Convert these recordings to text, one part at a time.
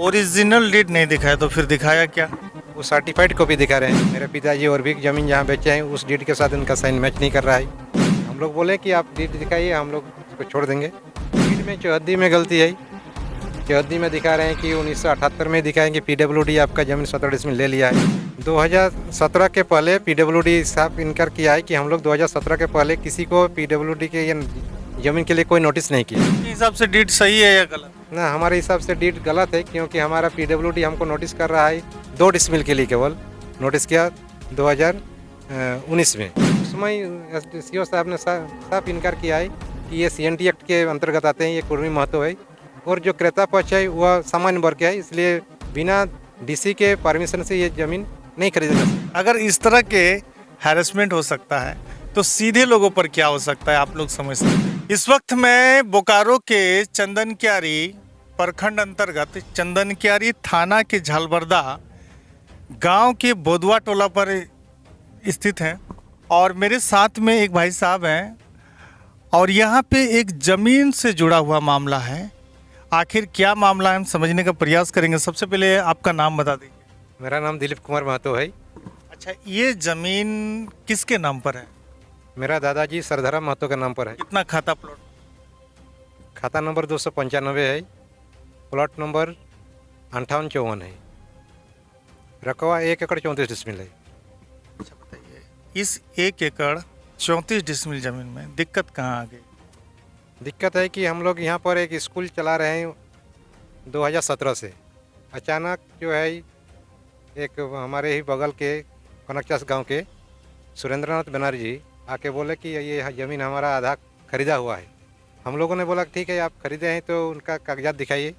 Original deed नहीं दिखाया तो फिर दिखाया क्या? वो सर्टिफाइड कॉपी दिखा रहे हैं। मेरे पिताजी और भी ज़मीन जहाँ बेचे हैं उस डीड के साथ उनका साइन मैच नहीं कर रहा है। हम लोग बोले कि आप डीड दिखाइए, हम लोग उसको छोड़ देंगे। डीड में चौहद्दी में गलती है। चौहद्दी में दिखा रहे हैं कि 1978 में दिखाएंगे पीडब्ल्यूडी आपका ज़मीन 17 डिसमिल ले लिया है। 2017 के पहले पीडब्ल्यूडी साफ इनकार किया है कि हम लोग 2017 के पहले किसी को पीडब्ल्यूडी के ये ज़मीन के लिए कोई नोटिस नहीं किया। आपके हिसाब से डीड सही है या गलत? ना, हमारे हिसाब से डीड गलत है, क्योंकि हमारा पीडब्ल्यूडी हमको नोटिस कर रहा है 2 डिसमिल के लिए केवल नोटिस किया 2019 में। उसमें एसडीसीओ साहब ने साफ इनकार किया है कि ये सीएनटी एक्ट के अंतर्गत आते हैं, ये कुर्मी महत्व है और जो क्रेता पक्ष है वह सामान्य वर्ग के है, इसलिए बिना डीसी के परमिशन से ये ज़मीन नहीं खरीदा जा सकता। अगर इस तरह के हैरेसमेंट हो सकता है तो सीधे लोगों पर क्या हो सकता है, आप लोग समझ सकते हैं। इस वक्त मैं बोकारो के चंदनकियारी प्रखंड अंतर्गत चंदनकियारी थाना के झालबरदा गांव के बोदवा टोला पर स्थित हैं और मेरे साथ में एक भाई साहब हैं और यहाँ पे एक ज़मीन से जुड़ा हुआ मामला है। आखिर क्या मामला है हम समझने का प्रयास करेंगे। सबसे पहले आपका नाम बता दीजिए। मेरा नाम दिलीप कुमार महतो है। अच्छा, ये ज़मीन किसके नाम पर है? मेरा दादाजी सरदारा महतो के नाम पर है। कितना खाता प्लॉट? खाता नंबर 295 है, प्लॉट नंबर 5854 है, रकबा 1 एकड़ 34 डिसमिल है। अच्छा बताइए, इस 1 एकड़ 34 डिसमिल ज़मीन में दिक्कत कहाँ आ गई? दिक्कत है कि हम लोग यहाँ पर एक स्कूल चला रहे हैं 2017 से। अचानक जो है एक हमारे ही बगल के कनकचास गांव के सुरेंद्रनाथ बनर्जी आके बोले कि ये ज़मीन हमारा आधा खरीदा हुआ है। हम लोगों ने बोला ठीक है, आप खरीदे हैं तो उनका कागजात दिखाइए।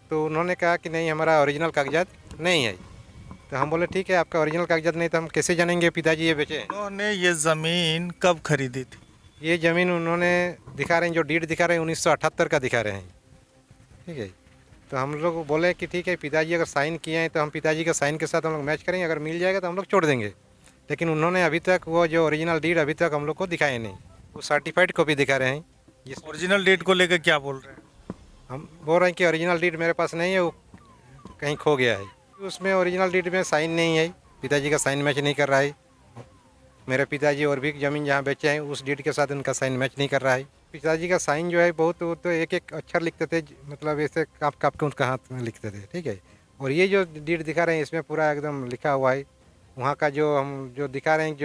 तो उन्होंने कहा कि नहीं, हमारा ओरिजिनल कागजात नहीं है। तो हम बोले ठीक है, आपका ओरिजिनल कागजात नहीं तो हम कैसे जानेंगे पिताजी ये बेचे। उन्होंने ये ज़मीन कब खरीदी थी? ये ज़मीन उन्होंने दिखा रहे हैं, जो डीड दिखा रहे हैं 1978 का दिखा रहे हैं। ठीक है, तो हम लोग बोले कि ठीक है, पिताजी अगर साइन किए हैं तो हम पिताजी के साइन के साथ हम लोग मैच करेंगे, अगर मिल जाएगा तो हम लोग छोड़ देंगे। लेकिन उन्होंने अभी तक वो जो ओरिजिनल डीड अभी तक हम लोग को दिखाए नहीं, वो सर्टिफाइड कॉपी दिखा रहे हैं। ओरिजिनल डेट को लेकर क्या बोल रहे हैं? हम बोल रहे हैं कि ओरिजिनल डीड मेरे पास नहीं है, वो कहीं खो गया है। उसमें ओरिजिनल डीड में साइन नहीं है, पिताजी का साइन मैच नहीं कर रहा है। मेरे पिताजी और भी ज़मीन जहाँ बेचे हैं उस डीड के साथ उनका साइन मैच नहीं कर रहा है। पिताजी का साइन जो है बहुत, वो तो एक एक अक्षर लिखते थे, मतलब ऐसे काप काप के उनका हाथ में लिखते थे। ठीक है, और ये जो डीड दिखा रहे हैं इसमें पूरा एकदम लिखा हुआ है। वहाँ का जो हम जो दिखा रहे हैं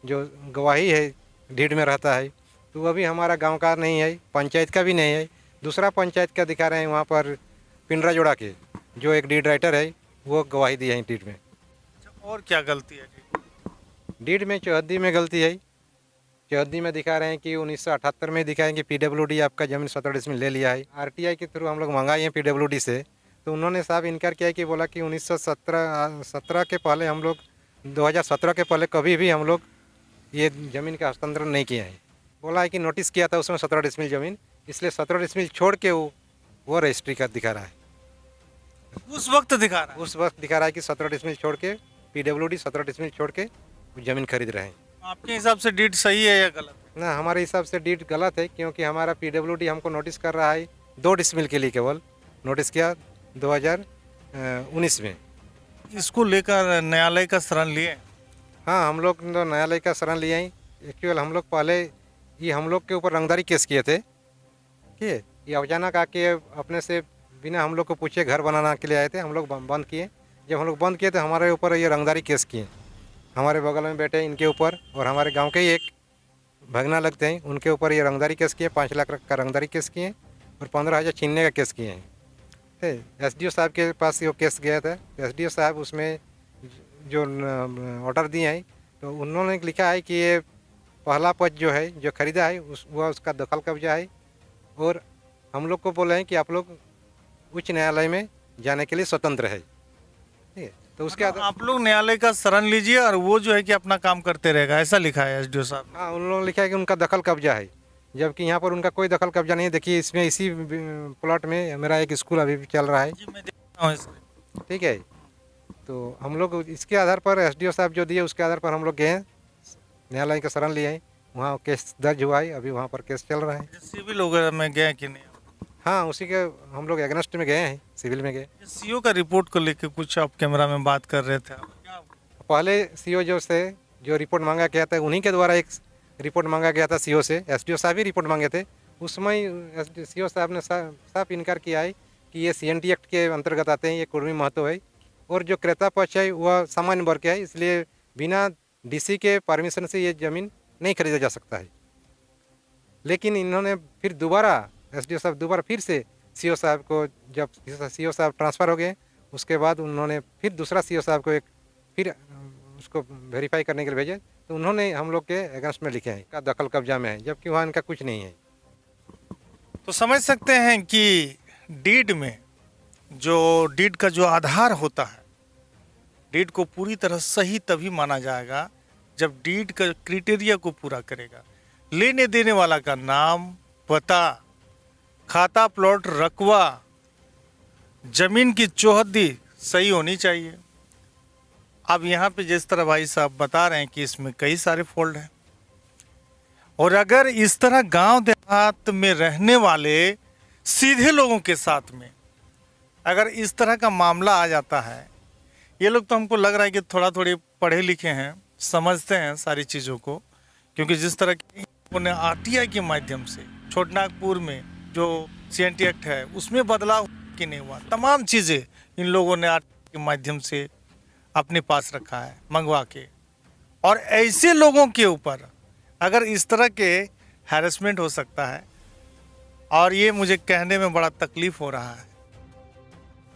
जो गवाही है डीड में रहता है, तो वो भी हमारा गांव का नहीं है, पंचायत का भी नहीं है, दूसरा पंचायत का दिखा रहे हैं। वहाँ पर पिंडरा जोड़ा के जो एक डीड राइटर है वो गवाही दी है डीड में। और क्या गलती है? डीड में चौहद्दी में गलती है। चौहद्दी में दिखा रहे हैं कि 1978 में दिखाएंगे पीडब्ल्यूडी आपका ज़मीन 17 डिसमिल ले लिया है। आरटीआई के थ्रू हम लोग मंगाए हैं पीडब्ल्यूडी से, तो उन्होंने साफ इनकार किया कि बोला कि 1917 के पहले हम लोग 2017 के पहले कभी भी हम लोग ये ज़मीन का हस्तांतरण नहीं किया है। बोला है कि नोटिस किया था उसमें 17 डिसमिल ज़मीन, इसलिए 17 डिसमिल छोड़ के वो रजिस्ट्री का दिखा रहा है। उस वक्त दिखा रहा है? उस वक्त दिखा रहा है कि 17 डिसमिल छोड़ के पीडब्ल्यूडी 17 डिसमिल छोड़ के ज़मीन खरीद रहे हैं। आपके हिसाब से डीड सही है या गलत? ना, हमारे हिसाब से डीड गलत है, क्योंकि हमारा पीडब्ल्यूडी हमको नोटिस कर रहा है 2 डिसमिल के लिए केवल नोटिस किया 2019 में। इसको लेकर न्यायालय का शरण लिए? हाँ, हम लोग तो न्यायालय का शरण लिए हैं। एक्चुअल हम लोग पहले ये हम लोग के ऊपर रंगदारी केस किए थे। ठीक है, ये अचानक आके अपने से बिना हम लोग को पूछे घर बनाना के लिए आए थे। हम लोग बंद किए। जब हम लोग बंद किए तो हमारे ऊपर ये रंगदारी केस किए। हमारे बगल में बैठे इनके ऊपर और हमारे गांव के ही एक भगना लगते हैं, उनके ऊपर ये रंगदारी केस किए, 5 लाख का रंगदारी केस किए और 15,000 छीनने का केस किए हैं। ठीक, एसडीओ साहब के पास वो केस गया था। एसडीओ साहब उसमें जो ऑर्डर दिए हैं, तो उन्होंने लिखा है कि ये पहला पक्ष जो है जो खरीदा है वह उसका दखल कब्जा है, और हम लोग को बोले हैं कि आप लोग उच्च न्यायालय में जाने के लिए स्वतंत्र है। ठीक है, तो उसके बाद आप लोग न्यायालय का शरण लीजिए और वो जो है कि अपना काम करते रहेगा, ऐसा लिखा है एसडीओ साहब ने। हाँ, उन लोगों ने लिखा है कि उनका दखल कब्जा है, जबकि यहाँ पर उनका कोई दखल कब्जा नहीं है। देखिए, इसमें इसी प्लॉट में मेरा एक स्कूल अभी भी चल रहा है। जी, मैं देखता हूँ इसको। ठीक है, तो हम लोग इसके आधार पर एसडीओ साहब जो दिए उसके आधार पर हम लोग गए हैं, न्यायालय का शरण लिए हैं। वहाँ केस दर्ज हुआ है, अभी वहाँ पर केस चल रहा है। सिविल वगैरह में गए कि नहीं? हाँ, उसी के हम लोग अगेंस्ट में गए हैं, सिविल में गए। सीओ का रिपोर्ट को लेकर कुछ आप कैमरा में बात कर रहे थे, क्या? पहले सीओ जो रिपोर्ट मांगा गया था, उन्हीं के द्वारा एक रिपोर्ट मांगा गया था सीओ से। एसडीओ साहब ही रिपोर्ट मांगे थे। उस समय सीओ साहब ने साफ इनकार किया है कि ये सीएनटी एक्ट के अंतर्गत आते हैं, ये कुर्मी महत्व है, और जो क्रेता पक्ष है वह सामान्य वर्ग के है, इसलिए बिना डीसी के परमिशन से ये ज़मीन नहीं खरीदा जा सकता है। लेकिन इन्होंने फिर दोबारा एसडीओ साहब दोबारा फिर से सीओ साहब को, जब सीओ साहब ट्रांसफ़र हो गए उसके बाद उन्होंने फिर दूसरा सीओ साहब को फिर उसको वेरीफाई करने के लिए भेजे, तो उन्होंने हम लोग के अगेंस्ट में लिखे हैं का दखल कब्जा में है, जबकि वहाँ इनका कुछ नहीं है। तो समझ सकते हैं कि डीड में डीड का जो आधार होता है, डीड को पूरी तरह सही तभी माना जाएगा जब डीड का क्राइटेरिया को पूरा करेगा। लेने देने वाला का नाम, पता, खाता, प्लॉट, रकबा, जमीन की चौहद्दी सही होनी चाहिए। अब यहाँ पे जिस तरह भाई साहब बता रहे हैं कि इसमें कई सारे फॉल्ट हैं, और अगर इस तरह गांव देहात में रहने वाले सीधे लोगों के साथ में अगर इस तरह का मामला आ जाता है, ये लोग तो हमको लग रहा है कि थोड़े पढ़े लिखे हैं, समझते हैं सारी चीज़ों को, क्योंकि जिस तरह की उन्होंने आरटीआई के माध्यम से छोटनागपुर में जो सीएनटी एक्ट है उसमें बदलाव कि नहीं हुआ, तमाम चीज़ें इन लोगों ने आरटीआई के माध्यम से अपने पास रखा है मंगवा के। और ऐसे लोगों के ऊपर अगर इस तरह के हैरेसमेंट हो सकता है, और ये मुझे कहने में बड़ा तकलीफ़ हो रहा है।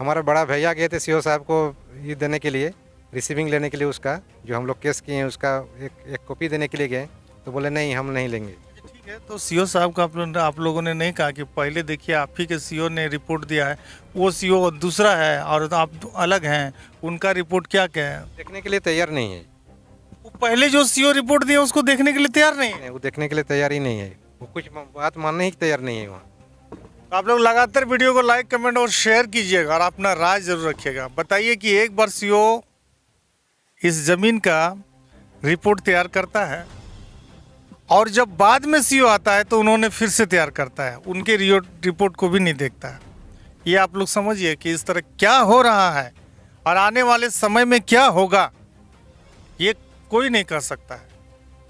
हमारा बड़ा भैया गए थे सीओ साहब को ये देने के लिए, रिसीविंग लेने के लिए, उसका जो हम लोग केस किए हैं उसका एक कॉपी देने के लिए गए, तो बोले नहीं हम नहीं लेंगे। ठीक है, तो सीओ साहब का आप लोगों ने नहीं कहा कि पहले देखिए आप ही के सीओ ने रिपोर्ट दिया है, वो सीओ दूसरा है और आप अलग हैं, उनका रिपोर्ट क्या है? देखने के लिए तैयार नहीं है। वो पहले जो सीओ रिपोर्ट दिया उसको देखने के लिए तैयार नहीं है। वो देखने के लिए तैयार ही नहीं है, वो कुछ बात मानने ही तैयार नहीं है वहाँ। तो आप लोग लगातार वीडियो को लाइक, कमेंट और शेयर कीजिएगा और अपना राय जरूर रखिएगा। बताइए कि एक बार सीओ इस जमीन का रिपोर्ट तैयार करता है और जब बाद में सीओ आता है तो उन्होंने फिर से तैयार करता है, उनके रिपोर्ट को भी नहीं देखता है। ये आप लोग समझिए कि इस तरह क्या हो रहा है और आने वाले समय में क्या होगा ये कोई नहीं कह सकता है।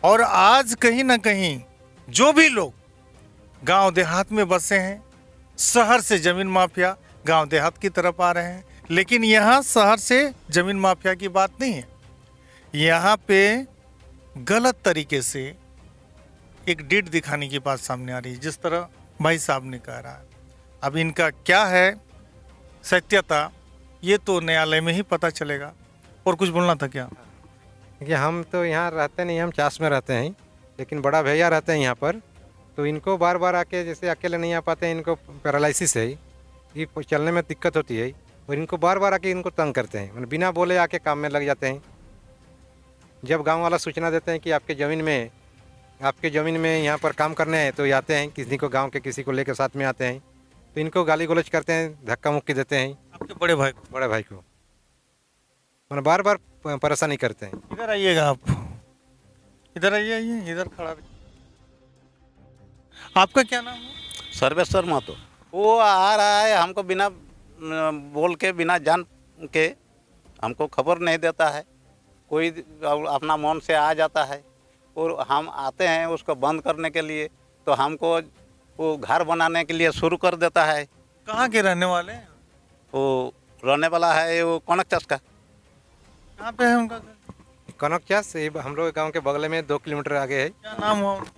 और आज कहीं ना कहीं जो भी लोग गांव देहात में बसे हैं, शहर से ज़मीन माफिया गांव देहात की तरफ आ रहे हैं, लेकिन यहाँ शहर से ज़मीन माफिया की बात नहीं है। यहाँ पे गलत तरीके से एक डीड दिखाने की बात सामने आ रही है, जिस तरह भाई साहब ने कह रहा है। अब इनका क्या है सत्यता, ये तो न्यायालय में ही पता चलेगा। और कुछ बोलना था क्या? कि हम तो यहाँ रहते नहीं, हम चास में रहते हैं, लेकिन बड़ा भैया रहते हैं यहाँ पर, तो इनको बार बार आके, जैसे अकेले नहीं आ पाते हैं, इनको पैरालिसिस है, ये चलने में दिक्कत होती है, और इनको बार बार आके इनको तंग करते हैं, मतलब बिना बोले आके काम में लग जाते हैं। जब गांव वाला सूचना देते हैं कि आपके ज़मीन में यहाँ पर काम करने हैं, तो ये आते हैं, किसी को गाँव के किसी को लेकर साथ में आते हैं, तो इनको गाली गलौज करते हैं, धक्का मुक्की देते हैं। आपके बड़े भाई को मतलब बार बार परेशानी करते हैं। इधर आइएगा, आप इधर आइए, इधर खड़ा रहिए। आपका क्या नाम है? सर्वेश्वर महतो। वो आ रहा है, हमको बिना बोल के, बिना जान के हमको खबर नहीं देता है, कोई अपना मन से आ जाता है और हम आते हैं उसको बंद करने के लिए, तो हमको वो घर बनाने के लिए शुरू कर देता है। कहाँ के रहने वाले हैं? वो रहने वाला है वो कनक चस का। कहाँ पे है उनका घर? कनक चास हम लोग गाँव के बगल में 2 किलोमीटर आगे है। क्या नाम हुआ उनका?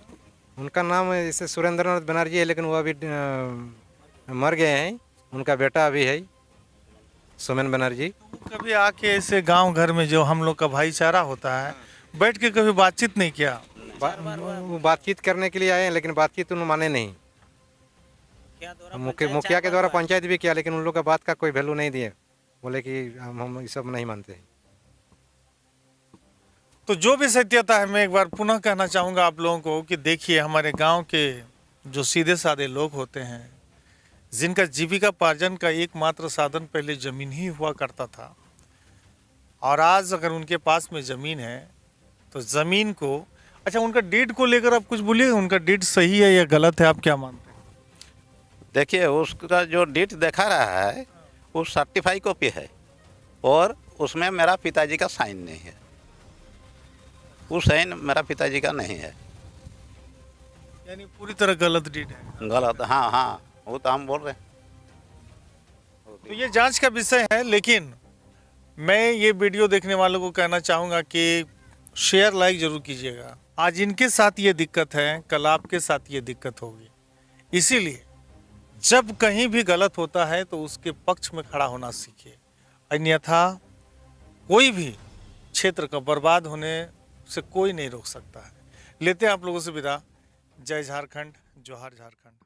उनका नाम जैसे सुरेंद्र नाथ बनर्जी है, लेकिन वो अभी मर गए हैं। उनका बेटा अभी है सोमेन बनर्जी। कभी आके ऐसे गांव घर में जो हम लोग का भाईचारा होता है, बैठ के कभी बातचीत नहीं किया? वो बातचीत करने के लिए आए हैं, लेकिन बातचीत उन्होंने माने नहीं। मुखिया के द्वारा पंचायत भी किया, लेकिन उन लोग का बात का कोई वैल्यू नहीं दिए, बोले कि हम ये सब नहीं मानते हैं। तो जो भी सत्यता है, मैं एक बार पुनः कहना चाहूँगा आप लोगों को कि देखिए, हमारे गांव के जो सीधे साधे लोग होते हैं, जिनका जीविकापार्जन का एकमात्र साधन पहले ज़मीन ही हुआ करता था, और आज अगर उनके पास में ज़मीन है तो ज़मीन को, अच्छा उनका डीड को लेकर आप कुछ बोलिए, उनका डीड सही है या गलत है, आप क्या मानते हैं? देखिए उसका जो डेट दिखा रहा है वो सर्टिफाई कॉपी है और उसमें मेरा पिताजी का साइन नहीं है। वो साइन मेरा पिताजी का नहीं है। यानी पूरी तरह गलत डीड है। गलत, हाँ हाँ, वो तो हम बोल रहे हैं। तो ये जांच का विषय है, लेकिन मैं ये वीडियो देखने वालों को कहना चाहूँगा कि शेयर लाइक जरूर कीजिएगा। आज इनके साथ ये दिक्कत है, कल आपके साथ ये दिक्कत होगी। इसीलिए जब कहीं भी गलत होता है तो उसके पक्ष में खड़ा होना सीखिए, अन्यथा कोई भी क्षेत्र का बर्बाद होने से कोई नहीं रोक सकता है। लेते हैं आप लोगों से विदा। जय झारखंड, जोहार झारखंड।